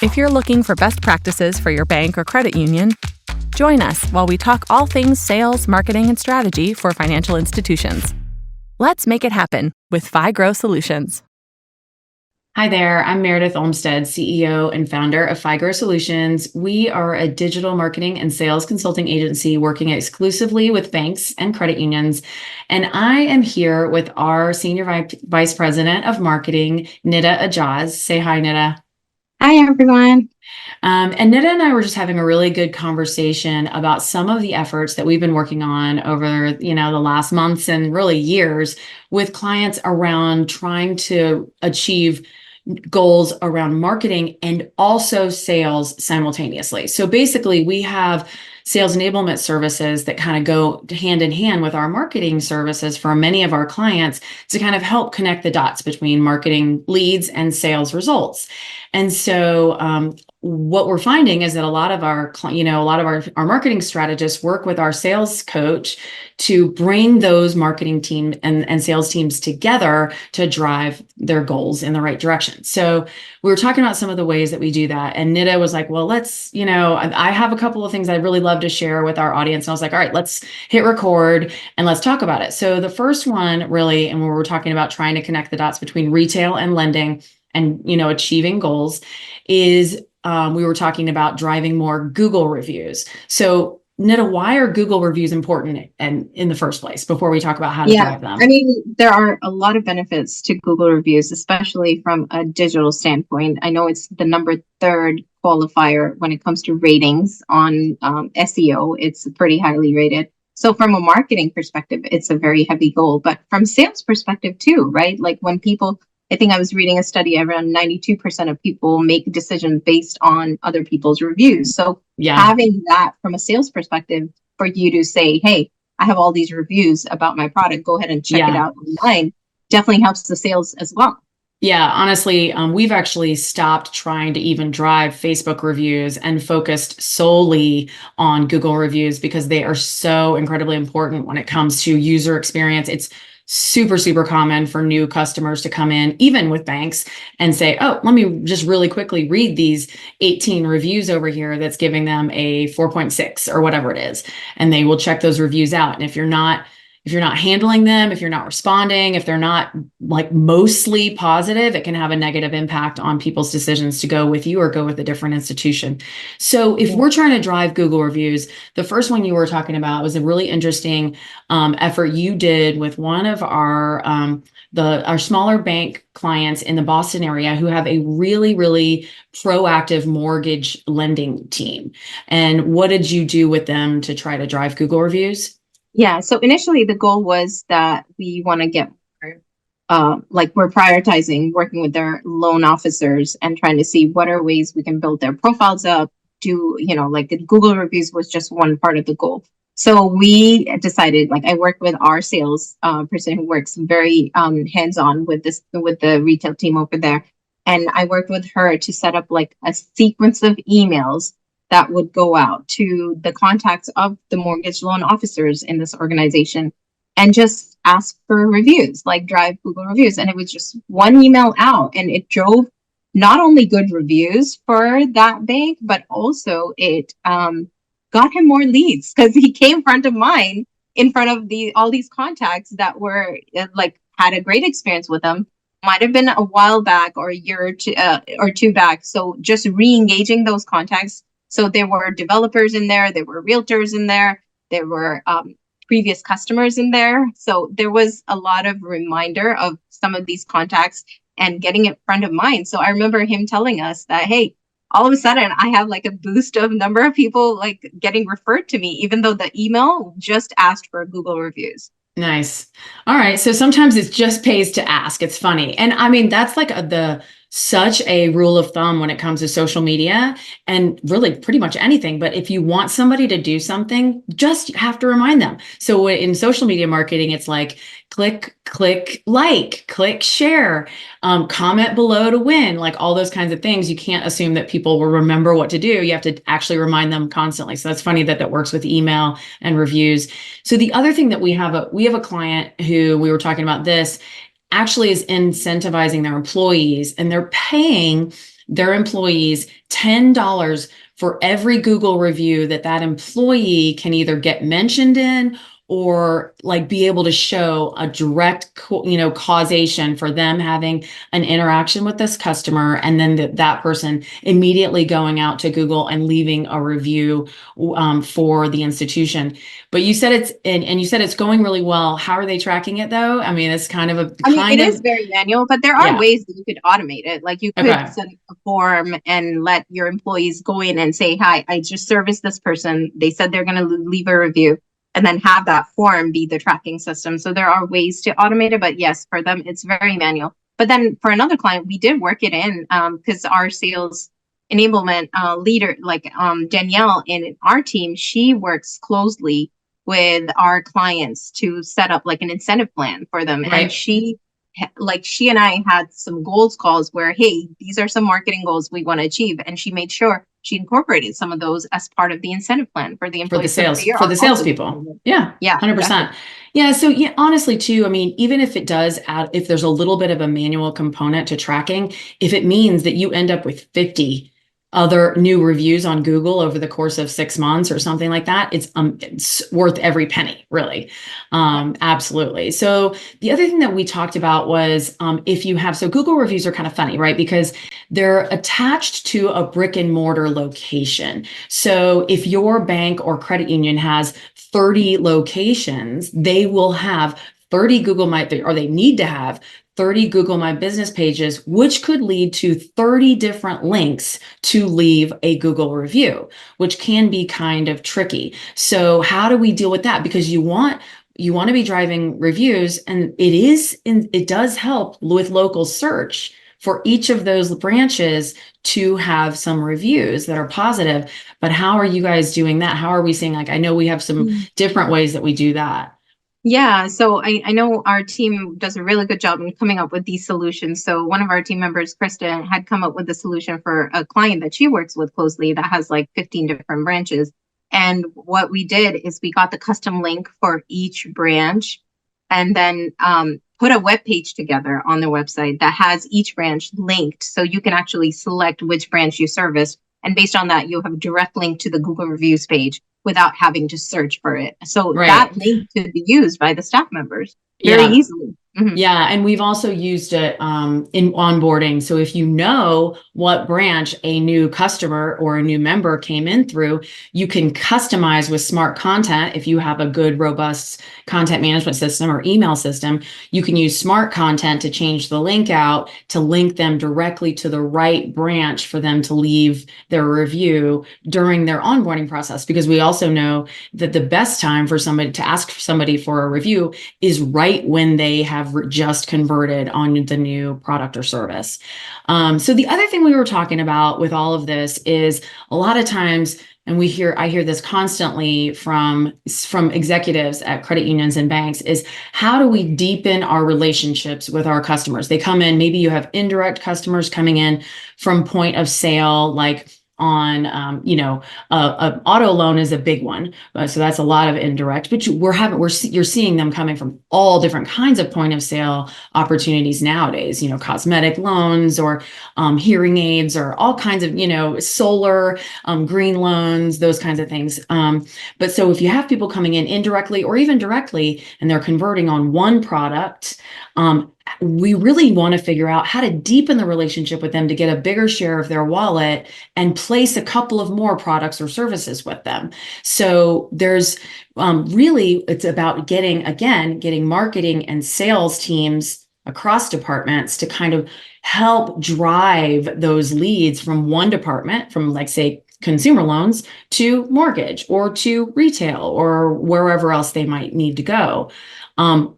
If you're looking for best practices for your bank or credit union, join us while we talk all things sales, marketing, and strategy for financial institutions. Let's make it happen with FiGrow Solutions. Hi there, I'm Meredith Olmstead, CEO and founder of FiGrow Solutions. We are a digital marketing and sales consulting agency working exclusively with banks and credit unions. And I am here with our Senior Vice President of Marketing, Nida Ajaz. Say hi, Nida. Hi, everyone. And Nida and I were just having a really good conversation about some of the efforts that we've been working on over, the last months and really years with clients around trying to achieve goals around marketing and also sales simultaneously. So basically, we have sales enablement services that kind of go hand in hand with our marketing services for many of our clients to kind of help connect the dots between marketing leads and sales results. And so what we're finding is that a lot of our marketing strategists work with our sales coach to bring those marketing team and sales teams together to drive their goals in the right direction. So we were talking about some of the ways that we do that. And Nida was like, well, I have a couple of things I'd really love to share with our audience. And I was like, all right, let's hit record and let's talk about it. So the first one really, and when we're talking about trying to connect the dots between retail and lending and, achieving goals is we were talking about driving more Google reviews. So Nida, why are Google reviews important and in the first place before we talk about how to drive them? I mean, there are a lot of benefits to Google reviews, especially from a digital standpoint. I know it's the number third qualifier when it comes to ratings on SEO. It's pretty highly rated. So from a marketing perspective, it's a very heavy goal, but from sales perspective too, right? Like when people, I think I was reading a study, around 92% of people make decisions based on other people's reviews. So having that from a sales perspective for you to say, hey, I have all these reviews about my product, go ahead and check it out online, definitely helps the sales as well. Yeah, honestly, we've actually stopped trying to even drive Facebook reviews and focused solely on Google reviews because they are so incredibly important when it comes to user experience. It's super, super common for new customers to come in, even with banks, and say, oh, let me just really quickly read these 18 reviews over here that's giving them a 4.6 or whatever it is. And they will check those reviews out. And if you're not handling them, if you're not responding, if they're not like mostly positive, it can have a negative impact on people's decisions to go with you or go with a different institution. So if we're trying to drive Google reviews, the first one you were talking about was a really interesting effort you did with one of our smaller bank clients in the Boston area who have a really, really proactive mortgage lending team. And what did you do with them to try to drive Google reviews? Yeah. So initially the goal was that we want to get more, we're prioritizing working with their loan officers and trying to see what are ways we can build their profiles up. The Google reviews was just one part of the goal. So we decided, I work with our sales person who works very hands-on with the retail team over there. And I worked with her to set up a sequence of emails that would go out to the contacts of the mortgage loan officers in this organization and just ask for reviews, drive Google reviews. And it was just one email out, and it drove not only good reviews for that bank, but also it got him more leads because he came front of mind in front of all these contacts that were had a great experience with them. Might have been a while back or a year or two back. So just re-engaging those contacts. So there were developers in there, there were realtors in there were previous customers in there. So there was a lot of reminder of some of these contacts and getting it front of mind. So I remember him telling us that, hey, all of a sudden I have a boost of number of people getting referred to me, even though the email just asked for Google reviews. Nice. All right. So sometimes it just pays to ask. It's funny. And I mean, that's such a rule of thumb when it comes to social media and really pretty much anything. But if you want somebody to do something, just have to remind them. So in social media marketing, it's click, click, share, comment below to win, all those kinds of things. You can't assume that people will remember what to do. You have to actually remind them constantly. So that's funny that works with email and reviews. So the other thing that we have a client who we were talking about this actually is incentivizing their employees, and they're paying their employees $10 for every Google review that employee can either get mentioned in or like be able to show a direct, causation for them having an interaction with this customer, and then that person immediately going out to Google and leaving a review for the institution. But you said and you said it's going really well. How are they tracking it though? I mean, it's kind of I mean, it is very manual, but there are yeah. ways that you could automate it. Like you could Okay. send a form and let your employees go in and say, hi, I just serviced this person. They said they're going to leave a review, and then have that form be the tracking system. So there are ways to automate it, but yes, for them, it's very manual. But then for another client, we did work it in because our sales enablement leader, like Danielle in our team, she works closely with our clients to set up like an incentive plan for them. Right. And she and I had some goals calls where, hey, these are some marketing goals we want to achieve. And she made sure she incorporated some of those as part of the incentive plan for the employees. For the salespeople. Yeah. Yeah. 100%. Exactly. Yeah. So yeah, honestly too, I mean, even if it does add, if there's a little bit of a manual component to tracking, if it means that you end up with 50 other new reviews on Google over the course of 6 months or something like that, it's worth every penny, really. Absolutely. So the other thing that we talked about was if you have, so Google reviews are kind of funny, right? Because they're attached to a brick and mortar location. So if your bank or credit union has 30 locations, they will have 30 or they need to have 30 Google My Business pages, which could lead to 30 different links to leave a Google review, which can be kind of tricky. So how do we deal with that? Because you want to be driving reviews, and it does help with local search for each of those branches to have some reviews that are positive. But how are you guys doing that? How are we seeing, like, I know we have some different ways that we do that. Yeah, so I know our team does a really good job in coming up with these solutions. So one of our team members, Krista, had come up with a solution for a client that she works with closely that has like 15 different branches. And what we did is we got the custom link for each branch, and then put a web page together on the website that has each branch linked. So you can actually select which branch you service. And based on that, you'll have a direct link to the Google reviews page without having to search for it. So that link could be used by the staff members very easily. Mm-hmm. Yeah. And we've also used it in onboarding. So if you know what branch a new customer or a new member came in through, you can customize with smart content. If you have a good, robust content management system or email system, you can use smart content to change the link out to link them directly to the right branch for them to leave their review during their onboarding process. Because we also know that the best time for somebody to ask somebody for a review is right when they have just converted on the new product or service. So the other thing we were talking about with all of this is a lot of times, and I hear this constantly from executives at credit unions and banks, is how do we deepen our relationships with our customers? They come in, maybe you have indirect customers coming in from point of sale, like on, a auto loan is a big one. So that's a lot of indirect, but you're seeing them coming from all different kinds of point of sale opportunities nowadays, cosmetic loans or hearing aids or all kinds of, solar, green loans, those kinds of things. But so if you have people coming in indirectly or even directly, and they're converting on one product, we really want to figure out how to deepen the relationship with them to get a bigger share of their wallet and place a couple of more products or services with them. So there's really, it's about getting marketing and sales teams across departments to kind of help drive those leads from one department, from like, say, consumer loans to mortgage or to retail or wherever else they might need to go.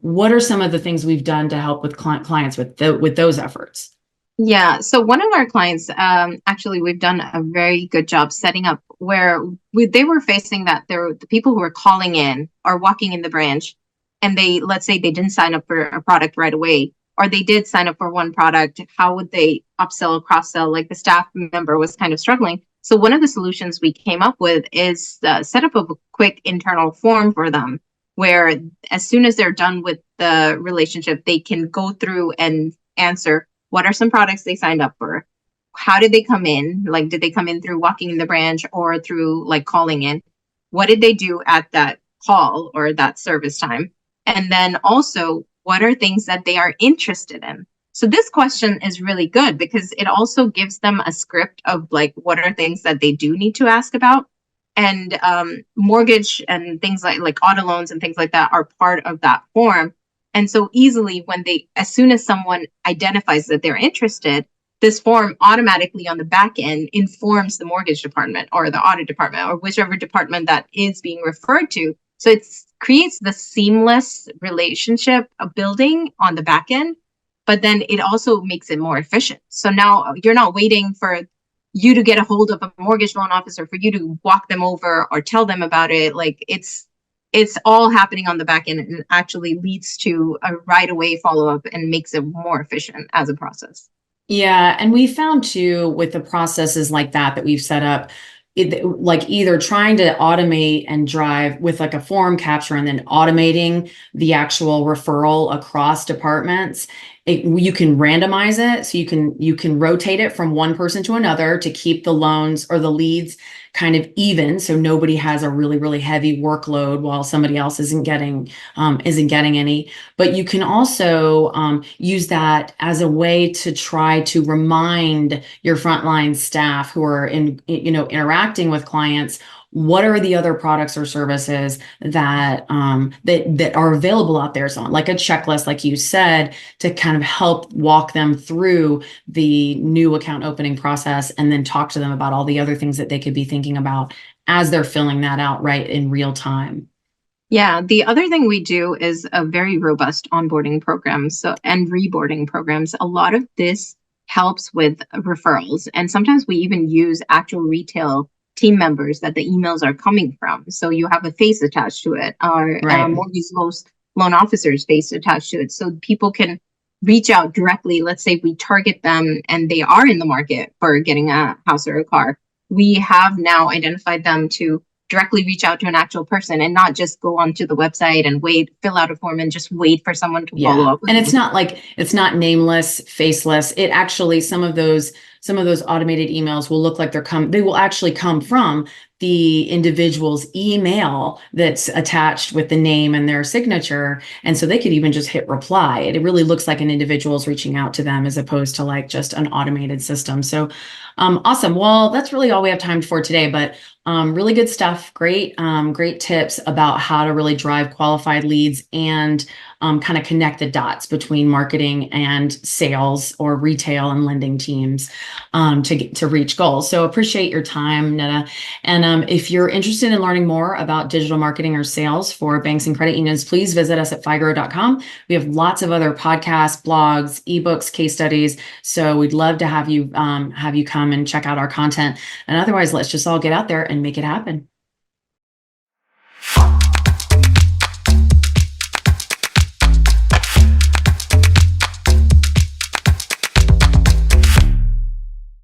What are some of the things we've done to help with clients with those efforts? Yeah. So one of our clients, actually, we've done a very good job setting up where they were facing that the people who were calling in or walking in the branch, and let's say they didn't sign up for a product right away, or they did sign up for one product. How would they upsell, cross sell? Like the staff member was kind of struggling. So one of the solutions we came up with is set up a quick internal form for them, where as soon as they're done with the relationship, they can go through and answer what are some products they signed up for, how did they come in? Like, did they come in through walking in the branch or through like calling in? What did they do at that call or that service time? And then also, what are things that they are interested in? So this question is really good because it also gives them a script of like what are things that they do need to ask about. And mortgage and things like auto loans and things like that are part of that form. And so easily when they, as soon as someone identifies that they're interested, this form automatically on the back end informs the mortgage department or the audit department or whichever department that is being referred to. So it creates the seamless relationship of building on the back end, but then it also makes it more efficient. So now you're not waiting for you to get a hold of a mortgage loan officer for you to walk them over or tell them about it. Like it's all happening on the back end and actually leads to a right away follow up and makes it more efficient as a process. Yeah, and we found too with the processes like that we've set up, like either trying to automate and drive with like a form capture and then automating the actual referral across departments. You can randomize it, so you can rotate it from one person to another to keep the loans or the leads kind of even, so nobody has a really heavy workload while somebody else isn't getting any. But you can also use that as a way to try to remind your frontline staff who are interacting with clients, what are the other products or services that are available out there. So like a checklist, like you said, to kind of help walk them through the new account opening process, and then talk to them about all the other things that they could be thinking about as they're filling that out right in real time. Yeah, the other thing we do is a very robust onboarding program, so and reboarding programs. A lot of this helps with referrals, and sometimes we even use actual retail team members that the emails are coming from. So you have a face attached to it, or Right. mortgage loan officer's face attached to it, so people can reach out directly. Let's say we target them and they are in the market for getting a house or a car. We have now identified them to directly reach out to an actual person and not just go onto the website and wait, fill out a form and just wait for someone to follow Yeah. up with And them. it's not nameless, faceless. It actually, some of those automated emails will look like they will actually come from the individual's email that's attached with the name and their signature. And so they could even just hit reply. It really looks like an individual's reaching out to them as opposed to like just an automated system. So awesome. Well, that's really all we have time for today, but really good stuff. Great tips about how to really drive qualified leads and kind of connect the dots between marketing and sales or retail and lending teams to reach goals. So appreciate your time, Nida. And if you're interested in learning more about digital marketing or sales for banks and credit unions, please visit us at figaro.com. We have lots of other podcasts, blogs, ebooks, case studies. So we'd love to have you come and check out our content. And otherwise, let's just all get out there and make it happen.